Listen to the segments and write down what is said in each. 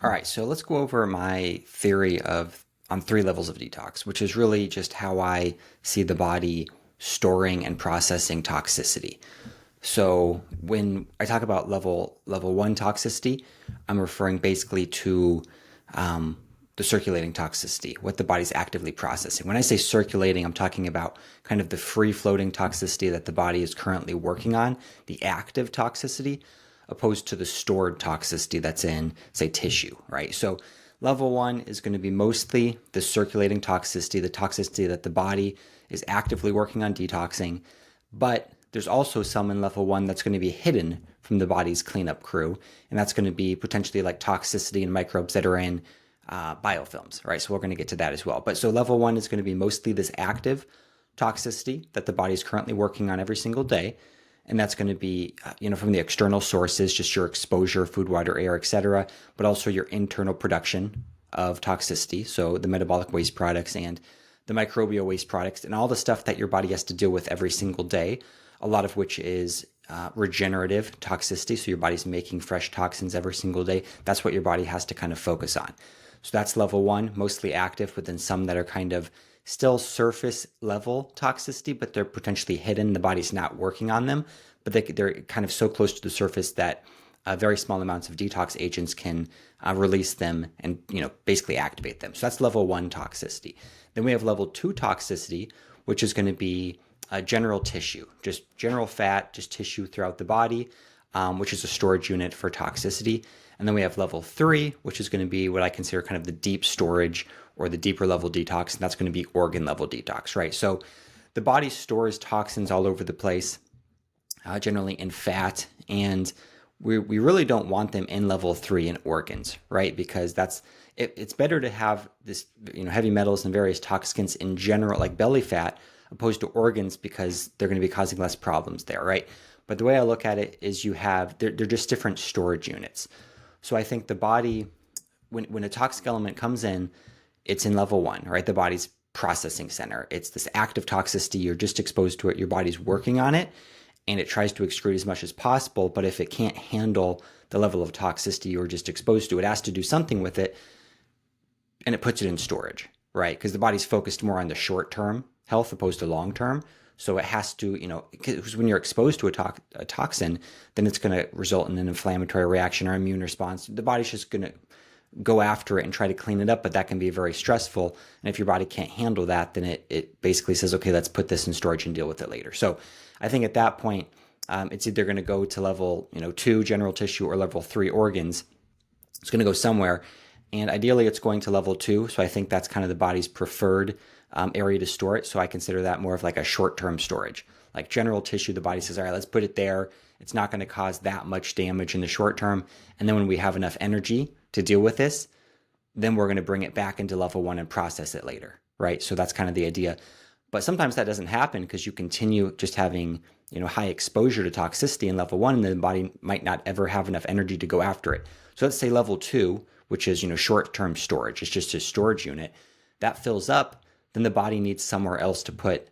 All right, so let's go over my theory of on 3 levels of detox, which is really just how I see the body storing and processing toxicity. So when I talk about level 1 toxicity, I'm referring basically to the circulating toxicity, what the body's actively processing. When I say circulating, I'm talking about kind of the free floating toxicity that the body is currently working on, the active toxicity, opposed to the stored toxicity that's in, say, tissue, right? So level 1 is going to be mostly the circulating toxicity, the toxicity that the body is actively working on detoxing, but there's also some in level 1 that's going to be hidden from the body's cleanup crew, and that's going to be potentially like toxicity and microbes that are in biofilms, right? So we're going to get to that as well. But so level 1 is going to be mostly this active toxicity that the body is currently working on every single day. And that's going to be, from the external sources, just your exposure, food, water, air, etc., but also your internal production of toxicity. So the metabolic waste products and the microbial waste products and all the stuff that your body has to deal with every single day, a lot of which is regenerative toxicity. So your body's making fresh toxins every single day. That's what your body has to kind of focus on. So that's level 1, mostly active, but then some that are kind of still surface level toxicity, but they're potentially hidden. The body's not working on them, but they're kind of so close to the surface that very small amounts of detox agents can release them and basically activate them. So that's level 1 toxicity. Then we have level 2 toxicity, which is going to be general tissue, just general fat, just tissue throughout the body, which is a storage unit for toxicity. And then we have level 3, which is going to be what I consider kind of the deep storage or the deeper level detox, and that's going to be organ level detox, right? So the body stores toxins all over the place, generally in fat, and we really don't want them in level 3 in organs, right? Because it's better to have this, heavy metals and various toxins in general, like belly fat, opposed to organs, because they're going to be causing less problems there, right? But the way I look at it is they're just different storage units. So I think the body, when a toxic element comes in, it's in level 1, right? The body's processing center. It's this active toxicity. You're just exposed to it. Your body's working on it, and it tries to excrete as much as possible. But if it can't handle the level of toxicity you're just exposed to, it has to do something with it, and it puts it in storage, right? Because the body's focused more on the short-term health opposed to long-term. So it has to, because when you're exposed to a toxin, then it's going to result in an inflammatory reaction or immune response. The body's just going to go after it and try to clean it up, but that can be very stressful. And if your body can't handle that, then it basically says, okay, let's put this in storage and deal with it later. So I think at that point, it's either going to go to level 2 general tissue or level 3 organs. It's going to go somewhere. And ideally, it's going to level 2. So I think that's kind of the body's preferred area to store it. So I consider that more of like a short-term storage. Like general tissue, the body says, all right, let's put it there. It's not going to cause that much damage in the short term. And then when we have enough energy to deal with this, then we're going to bring it back into level 1 and process it later, right? So that's kind of the idea. But sometimes that doesn't happen because you continue just having, high exposure to toxicity in level 1, and the body might not ever have enough energy to go after it. So let's say level 2, which is, short-term storage. It's just a storage unit. That fills up, then the body needs somewhere else to put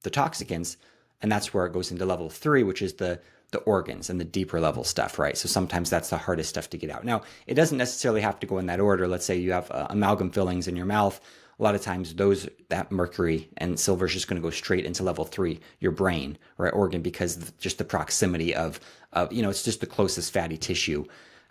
the toxicants, and that's where it goes into level 3, which is the organs and the deeper level stuff, right? So sometimes that's the hardest stuff to get out. Now, it doesn't necessarily have to go in that order. Let's say you have amalgam fillings in your mouth. A lot of times that mercury and silver is just going to go straight into level 3, your brain, right, organ, because just the proximity of it's just the closest fatty tissue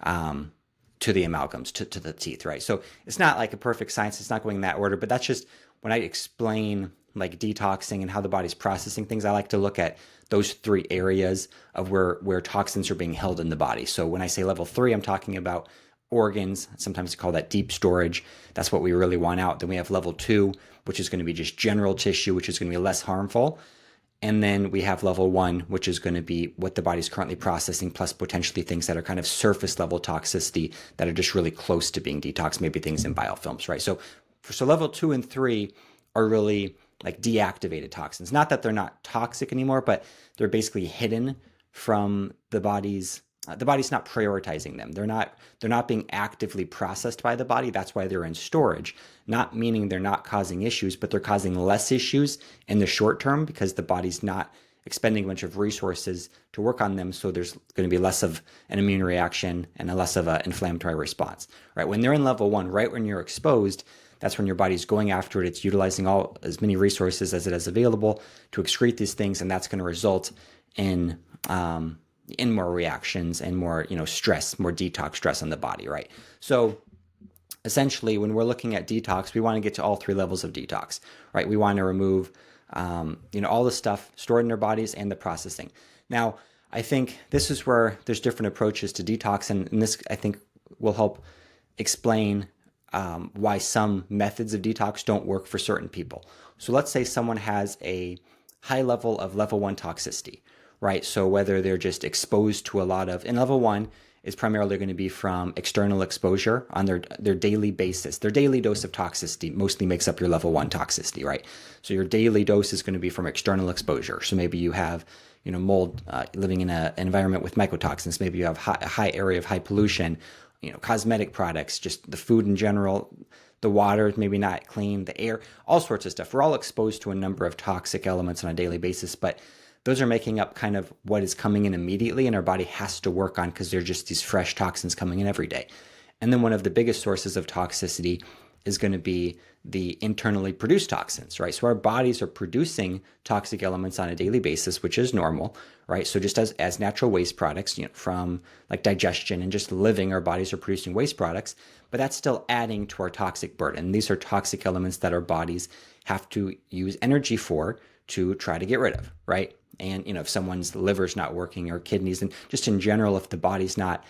to the amalgams, to the teeth, right? So it's not like a perfect science. It's not going in that order, but that's just when I explain like detoxing and how the body's processing things, I like to look at those 3 areas of where toxins are being held in the body. So when I say level 3, I'm talking about organs. Sometimes they call that deep storage. That's what we really want out. Then we have level 2, which is going to be just general tissue, which is going to be less harmful. And then we have level 1, which is going to be what the body's currently processing, plus potentially things that are kind of surface level toxicity that are just really close to being detoxed, maybe things in biofilms, right? So level 2 and 3 are really like deactivated toxins. Not that they're not toxic anymore, but they're basically hidden from the body's not prioritizing them. They're not being actively processed by the body. That's why they're in storage. Not meaning they're not causing issues, but they're causing less issues in the short term because the body's not expending a bunch of resources to work on them. So there's going to be less of an immune reaction and a less of an inflammatory response, right? When they're in level 1, right when you're exposed, that's when your body's going after it. It's utilizing as many resources as it has available to excrete these things, and that's going to result in more reactions and more stress, more detox stress on the body, right? So essentially, when we're looking at detox, we want to get to all 3 levels of detox, right? We want to remove all the stuff stored in our bodies and the processing. Now, I think this is where there's different approaches to detox, and this I think will help explain why some methods of detox don't work for certain people. So let's say someone has a high level of level 1 toxicity, right? So whether they're just exposed to a lot of, in level 1 is primarily going to be from external exposure on their daily basis. Their daily dose of toxicity mostly makes up your level 1 toxicity, right? So your daily dose is going to be from external exposure. So maybe you have mold living in an environment with mycotoxins. Maybe you have a high area of high pollution, cosmetic products, just the food in general, the water maybe not clean, the air, all sorts of stuff. We're all exposed to a number of toxic elements on a daily basis, but those are making up kind of what is coming in immediately and our body has to work on because they're just these fresh toxins coming in every day. And then one of the biggest sources of toxicity is going to be the internally produced toxins, right? So our bodies are producing toxic elements on a daily basis, which is normal, right? So just as natural waste products, from like digestion and just living, our bodies are producing waste products, but that's still adding to our toxic burden. These are toxic elements that our bodies have to use energy for to try to get rid of, right? And, if someone's liver's not working or kidneys, and just in general, if the body's not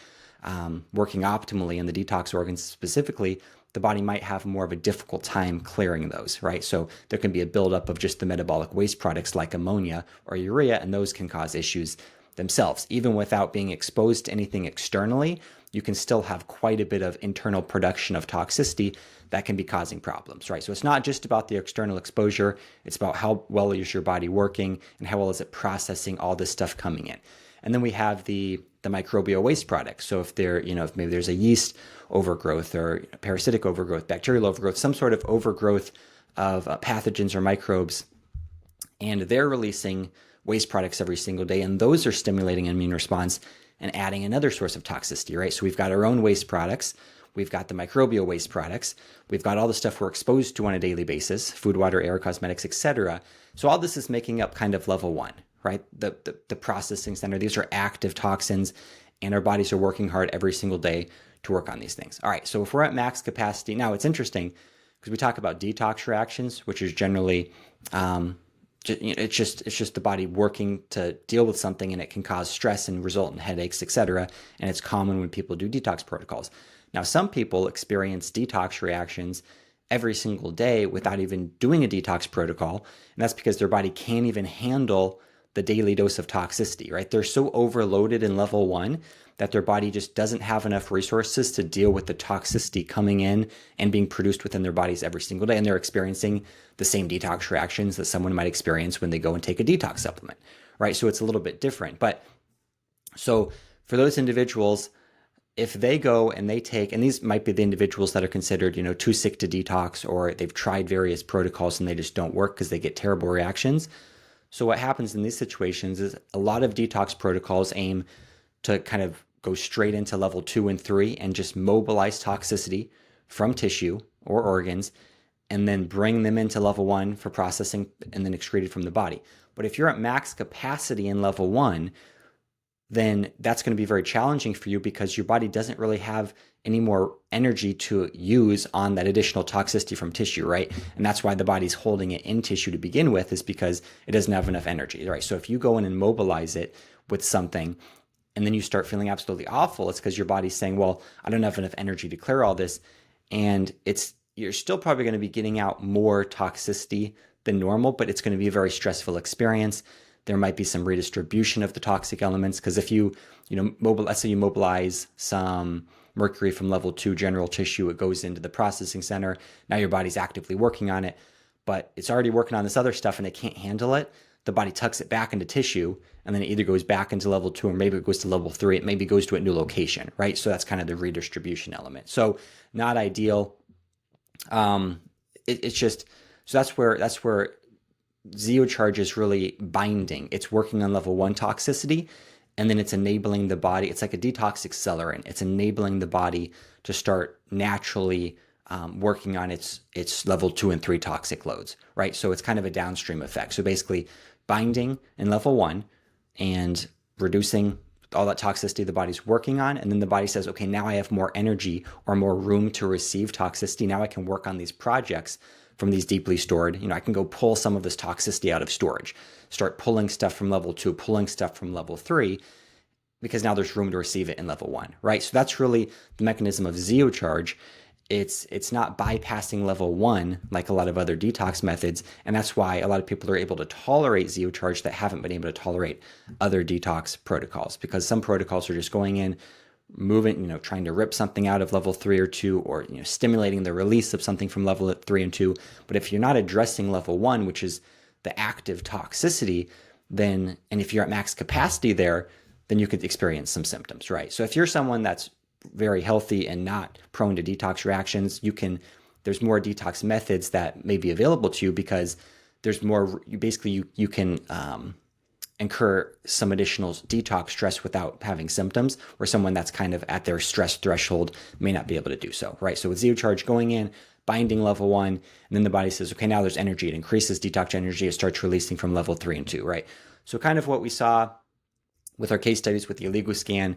working optimally and the detox organs specifically, the body might have more of a difficult time clearing those, right? So there can be a buildup of just the metabolic waste products like ammonia or urea, and those can cause issues themselves. Even without being exposed to anything externally, you can still have quite a bit of internal production of toxicity that can be causing problems, right? So it's not just about the external exposure, it's about how well is your body working and how well is it processing all this stuff coming in. And then we have the microbial waste products. So if if maybe there's a yeast overgrowth or parasitic overgrowth, bacterial overgrowth, some sort of overgrowth of pathogens or microbes, and they're releasing waste products every single day, and those are stimulating an immune response and adding another source of toxicity, right? So we've got our own waste products, we've got the microbial waste products, we've got all the stuff we're exposed to on a daily basis, food, water, air, cosmetics, etc. So all this is making up kind of level 1, right? The processing center. These are active toxins, and our bodies are working hard every single day to work on these things. All right, so if we're at max capacity, now it's interesting because we talk about detox reactions, which is generally it's just the body working to deal with something, and it can cause stress and result in headaches, etc. And it's common when people do detox protocols. Now, some people experience detox reactions every single day without even doing a detox protocol, and that's because their body can't even handle the daily dose of toxicity, right? They're so overloaded in level 1 that their body just doesn't have enough resources to deal with the toxicity coming in and being produced within their bodies every single day. And they're experiencing the same detox reactions that someone might experience when they go and take a detox supplement, right? So it's a little bit different. But so for those individuals, if they go and they take, and these might be the individuals that are considered, too sick to detox, or they've tried various protocols and they just don't work because they get terrible reactions. So what happens in these situations is a lot of detox protocols aim to kind of go straight into level 2 and 3 and just mobilize toxicity from tissue or organs and then bring them into level 1 for processing and then excreted from the body. But if you're at max capacity in level 1, then that's going to be very challenging for you because your body doesn't really have any more energy to use on that additional toxicity from tissue, right? And that's why the body's holding it in tissue to begin with, is because it doesn't have enough energy, right? So if you go in and mobilize it with something and then you start feeling absolutely awful, it's because your body's saying, well, I don't have enough energy to clear all this. And you're still probably going to be getting out more toxicity than normal, but it's going to be a very stressful experience. There might be some redistribution of the toxic elements because if let's say you mobilize some mercury from level 2 general tissue, it goes into the processing center. Now your body's actively working on it, but it's already working on this other stuff and it can't handle it. The body tucks it back into tissue, and then it either goes back into level 2 or maybe it goes to level 3. It maybe goes to a new location, right? So that's kind of the redistribution element. So not ideal. It's just, so that's where ZeoCharge is really binding. It's working on level 1 toxicity, and then it's enabling the body. It's like a detox accelerant. It's enabling the body to start naturally working on its level 2 and 3 toxic loads, right? So it's kind of a downstream effect. So basically, binding in level 1 and reducing all that toxicity the body's working on, and then the body says, okay, now I have more energy or more room to receive toxicity. Now I can work on these projects from these deeply stored. I can go pull some of this toxicity out of storage, start pulling stuff from level 2, pulling stuff from level 3, because now there's room to receive it in level 1, right? So that's really the mechanism of ZeoCharge. It's not bypassing level 1 like a lot of other detox methods, and that's why a lot of people are able to tolerate ZeoCharge that haven't been able to tolerate other detox protocols, because some protocols are just going in, moving, trying to rip something out of level 3 or 2, or stimulating the release of something from level 3 and 2. But if you're not addressing level 1, which is the active toxicity, then, and if you're at max capacity there, then you could experience some symptoms, right? So if you're someone that's very healthy and not prone to detox reactions, there's more detox methods that may be available to you, because there's more, you can incur some additional detox stress without having symptoms, where someone that's kind of at their stress threshold may not be able to do so, right? So with ZeoCharge going in, binding level 1, and then the body says, okay, now there's energy. It increases detox energy. It starts releasing from level 3 and 2, right? So kind of what we saw with our case studies with the illegal scan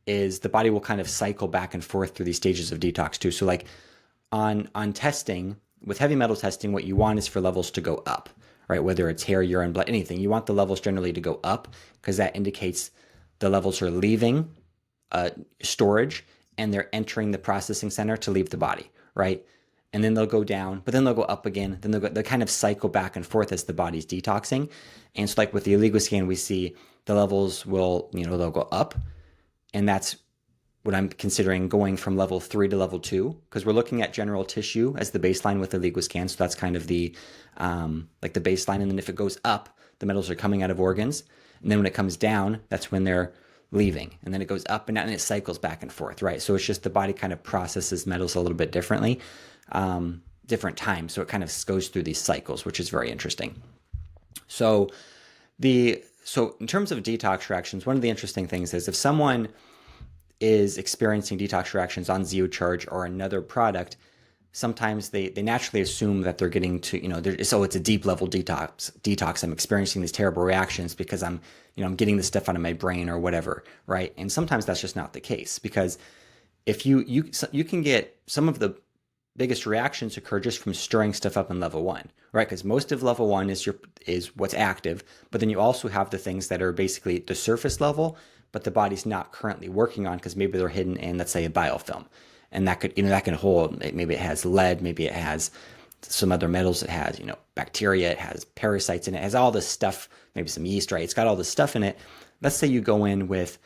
is the body will kind of cycle back and forth through these stages of detox too. So like on testing, with heavy metal testing, what you want is for levels to go up, right? Whether it's hair, urine, blood, anything. You want the levels generally to go up, because that indicates the levels are leaving storage and they're entering the processing center to leave the body, right? And then they'll go down, but then they'll go up again. Then they'll kind of cycle back and forth as the body's detoxing. And so like with the illegal scan, we see the levels will, they'll go up. And that's what I'm considering going from level 3 to level 2, because we're looking at general tissue as the baseline with the illegal scan. So that's kind of the like the baseline. And then if it goes up, the metals are coming out of organs. And then when it comes down, that's when they're leaving. And then it goes up and down, and it cycles back and forth, right? So it's just the body kind of processes metals a little bit differently, different times. So it kind of goes through these cycles, which is very interesting. So in terms of detox reactions, one of the interesting things is if someone is experiencing detox reactions on ZeoCharge or another product, sometimes they naturally assume that they're getting to, so it's a deep level detox. I'm experiencing these terrible reactions because I'm getting this stuff out of my brain or whatever, right? And sometimes that's just not the case, because if you can get some of the biggest reactions occur just from stirring stuff up in level 1, right? Because most of level 1 is what's active, but then you also have the things that are basically the surface level, but the body's not currently working on, because maybe they're hidden in, let's say, a biofilm, and that can hold, maybe it has lead, maybe it has some other metals, it has bacteria, it has parasites in it, it has all this stuff, maybe some yeast, right? It's got all this stuff in it. Let's say you go in with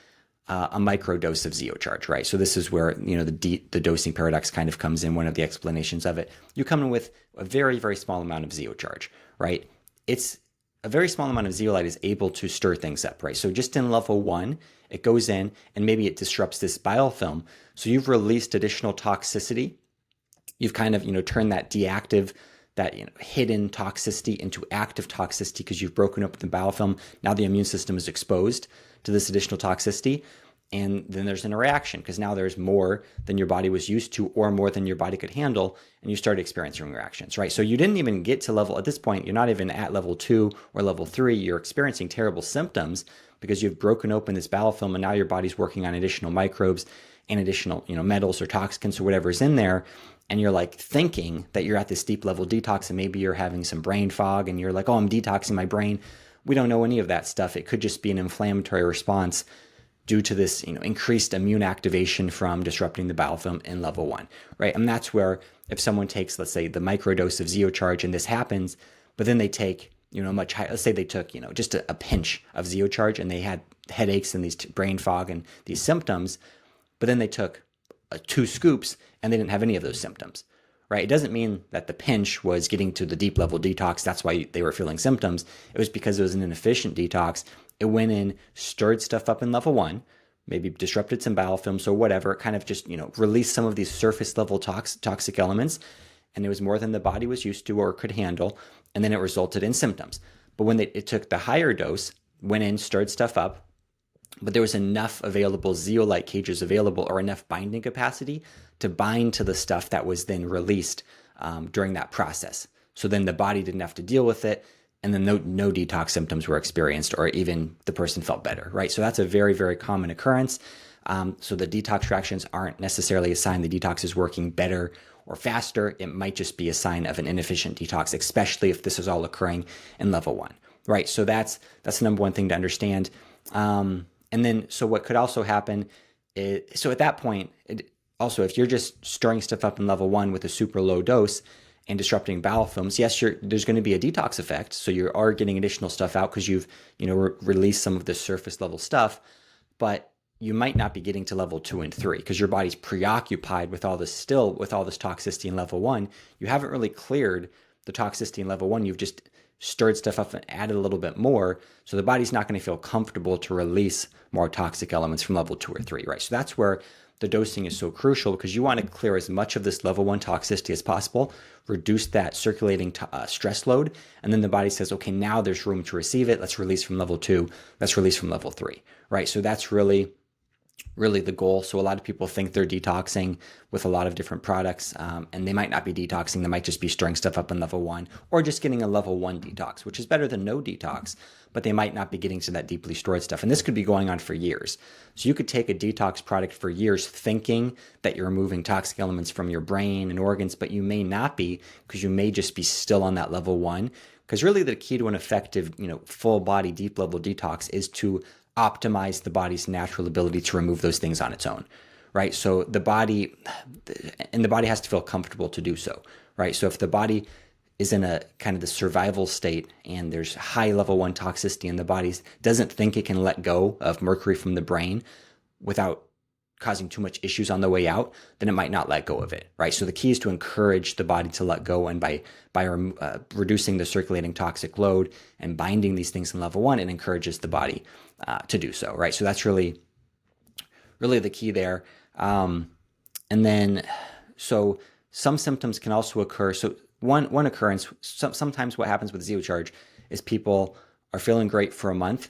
a micro dose of ZeoCharge, right? So this is where the dosing paradox kind of comes in. One of the explanations of it, you come in with a very, very small amount of ZeoCharge, right? It's a very small amount of zeolite is able to stir things up, right? So just in level 1, it goes in and maybe it disrupts this biofilm. So you've released additional toxicity. You've kind of turned that hidden toxicity into active toxicity, because you've broken up the biofilm. Now the immune system is exposed to this additional toxicity, and then there's an interaction, because now there's more than your body was used to, or more than your body could handle, and you start experiencing reactions, right? So you didn't even get to level, at this point, you're not even at level 2 or level 3, you're experiencing terrible symptoms because you've broken open this biofilm, and now your body's working on additional microbes and additional, metals or toxins or whatever's in there. And you're like thinking that you're at this deep level detox, and maybe you're having some brain fog, and you're like, oh, I'm detoxing my brain. We don't know any of that stuff. It could just be an inflammatory response due to this, increased immune activation from disrupting the biofilm in level 1, right? And that's where if someone takes, let's say, the microdose of ZeoCharge, and this happens, but then they take, much higher, let's say they took, just a pinch of ZeoCharge, and they had headaches and these brain fog and these symptoms, but then they took 2 scoops and they didn't have any of those symptoms, right? It doesn't mean that the pinch was getting to the deep level detox. That's why they were feeling symptoms. It was because it was an inefficient detox. It went in, stirred stuff up in level 1, maybe disrupted some biofilms or whatever. It kind of just, released some of these surface level toxic elements. and it was more than the body was used to or could handle, and then it resulted in symptoms. But when it took the higher dose, went in, stirred stuff up, but there was enough available zeolite cages available, or enough binding capacity to bind to the stuff that was then released during that process. So then the body didn't have to deal with it, and then no detox symptoms were experienced, or even the person felt better, right? So that's a very, very common occurrence. So the detox reactions aren't necessarily a sign the detox is working better or faster. It might just be a sign of an inefficient detox, especially if this is all occurring in level 1, right? So that's the number one thing to understand. And then, so what could also happen is, so at that point, also, if you're just stirring stuff up in level 1 with a super low dose and disrupting bowel films, yes, there's going to be a detox effect. So you are getting additional stuff out because you've, released some of the surface level stuff, but you might not be getting to level 2 and 3 because your body's preoccupied with all this toxicity in level 1. You haven't really cleared the toxicity in level 1. You've just stirred stuff up and added a little bit more. So the body's not going to feel comfortable to release more toxic elements from level 2 or 3, right? So that's where the dosing is so crucial, because you want to clear as much of this level 1 toxicity as possible, reduce that circulating stress load, and then the body says, okay, now there's room to receive it. Let's release from level 2. Let's release from level 3, right? So that's really the goal. So a lot of people think they're detoxing with a lot of different products, and they might not be detoxing. They might just be stirring stuff up in level 1, or just getting a level 1 detox, which is better than no detox, but they might not be getting to that deeply stored stuff. And this could be going on for years. So you could take a detox product for years thinking that you're removing toxic elements from your brain and organs, but you may not be, because you may just be still on that level 1. Because really the key to an effective, full body, deep level detox is to optimize the body's natural ability to remove those things on its own, right? So the body has to feel comfortable to do so, right? So if the body is in a kind of the survival state and there's high level 1 toxicity and the body doesn't think it can let go of mercury from the brain without causing too much issues on the way out, then it might not let go of it, right? So the key is to encourage the body to let go, and by reducing the circulating toxic load and binding these things in level 1, it encourages the body to do so, right? So that's really the key there. And then, so some symptoms can also occur. So one occurrence, sometimes what happens with ZeoCharge is people are feeling great for a month,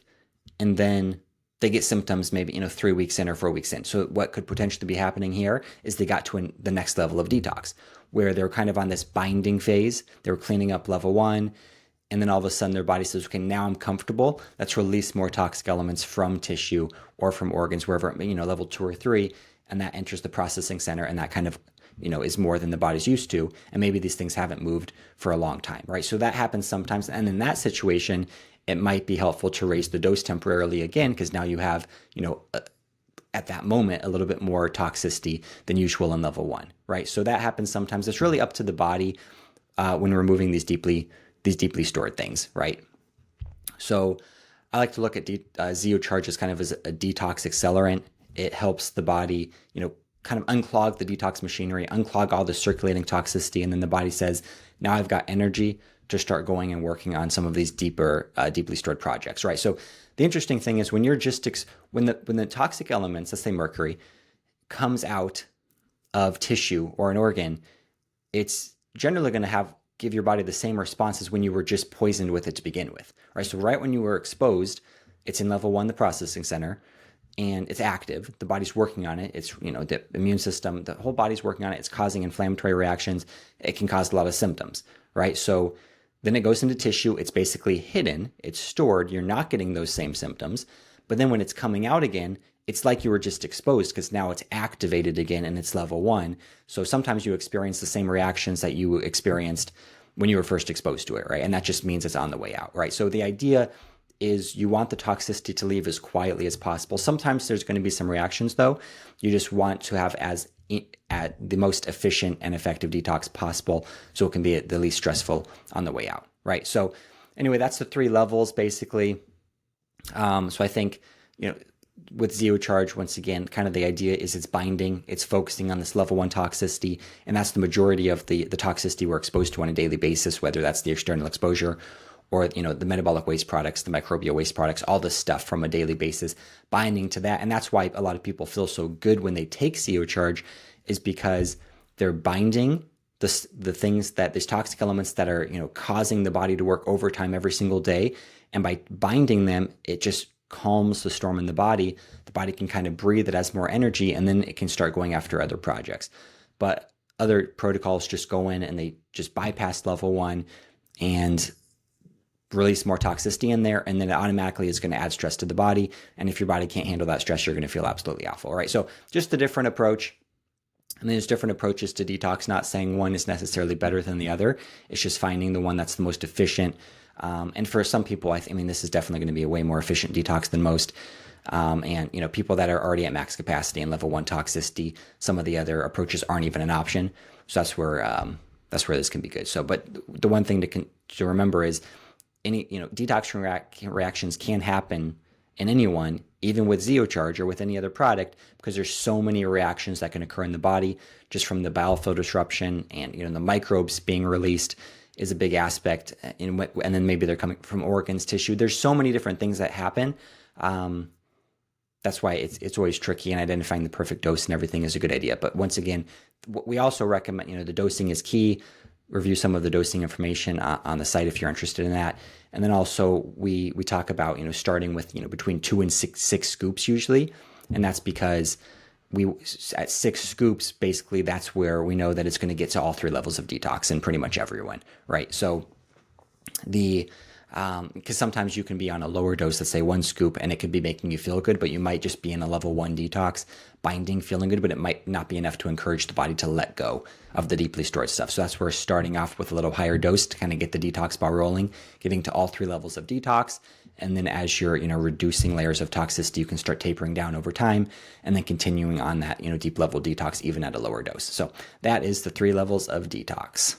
and then they get symptoms maybe 3 weeks in or 4 weeks in. So what could potentially be happening here is they got to the next level of detox, where they're kind of on this binding phase. They were cleaning up level 1, and then all of a sudden their body says, okay, now I'm comfortable. Let's release more toxic elements from tissue or from organs, wherever, level 2 or 3, and that enters the processing center, and that kind of is more than the body's used to. And maybe these things haven't moved for a long time, right? So that happens sometimes. And in that situation, it might be helpful to raise the dose temporarily again, because now you have, at that moment, a little bit more toxicity than usual in level 1, right? So that happens sometimes. It's really up to the body when removing these deeply stored things, right? So I like to look at ZeoCharge as kind of as a detox accelerant. It helps the body, kind of unclog the detox machinery, unclog all the circulating toxicity, and then the body says, now I've got energy to start going and working on some of these deeply stored projects, right? So the interesting thing is when you're just when the toxic elements, let's say mercury, comes out of tissue or an organ, it's generally going to give your body the same response as when you were just poisoned with it to begin with, right? So right when you were exposed, it's in level 1, the processing center, and it's active. The body's working on it. It's, the immune system, the whole body's working on it. It's causing inflammatory reactions. It can cause a lot of symptoms, right? So then it goes into tissue. It's basically hidden. It's stored. You're not getting those same symptoms. But then when it's coming out again, it's like you were just exposed, because now it's activated again and it's level 1. So sometimes you experience the same reactions that you experienced when you were first exposed to it, right? And that just means it's on the way out, right? So the idea is you want the toxicity to leave as quietly as possible. Sometimes there's going to be some reactions, though. You just want to have at the most efficient and effective detox possible, so it can be the least stressful on the way out, right? So anyway, that's the 3 levels, basically. So I think, with ZeoCharge, once again, kind of the idea is it's binding, it's focusing on this level 1 toxicity, and that's the majority of the toxicity we're exposed to on a daily basis, whether that's the external exposure or the metabolic waste products, the microbial waste products, all this stuff from a daily basis, binding to that. And that's why a lot of people feel so good when they take ZeoCharge, is because they're binding the things that these toxic elements that are, causing the body to work overtime every single day. And by binding them, it just calms the storm in the body. The body can kind of breathe, it has more energy, and then it can start going after other projects. But other protocols just go in and they just bypass level 1 and release more toxicity in there, and then it automatically is going to add stress to the body. And if your body can't handle that stress, you're going to feel absolutely awful, right? So just a different approach. And there's different approaches to detox, not saying one is necessarily better than the other. It's just finding the one that's the most efficient. And for some people, I mean, this is definitely going to be a way more efficient detox than most. And, people that are already at max capacity and level 1 toxicity, some of the other approaches aren't even an option. So that's where this can be good. So, but the one thing to remember is any, detox reactions can happen in anyone, even with ZeoCharge or with any other product, because there's so many reactions that can occur in the body just from the bowel flow disruption, and the microbes being released is a big aspect, and then maybe they're coming from organs, tissue. There's so many different things that happen. That's why it's always tricky, and identifying the perfect dose and everything is a good idea. But once again, we also recommend, the dosing is key. Review some of the dosing information on the site if you're interested in that. And then also we talk about, starting with, between 2 and 6 scoops usually. And that's because at 6 scoops, basically that's where we know that it's going to get to all 3 levels of detox in pretty much everyone, right? So because sometimes you can be on a lower dose, let's say 1 scoop, and it could be making you feel good, but you might just be in a level 1 detox, binding, feeling good, but it might not be enough to encourage the body to let go of the deeply stored stuff. So that's where starting off with a little higher dose to kind of get the detox ball rolling, getting to all 3 levels of detox. And then as you're, reducing layers of toxicity, you can start tapering down over time, and then continuing on that, deep level detox, even at a lower dose. So that is the 3 levels of detox.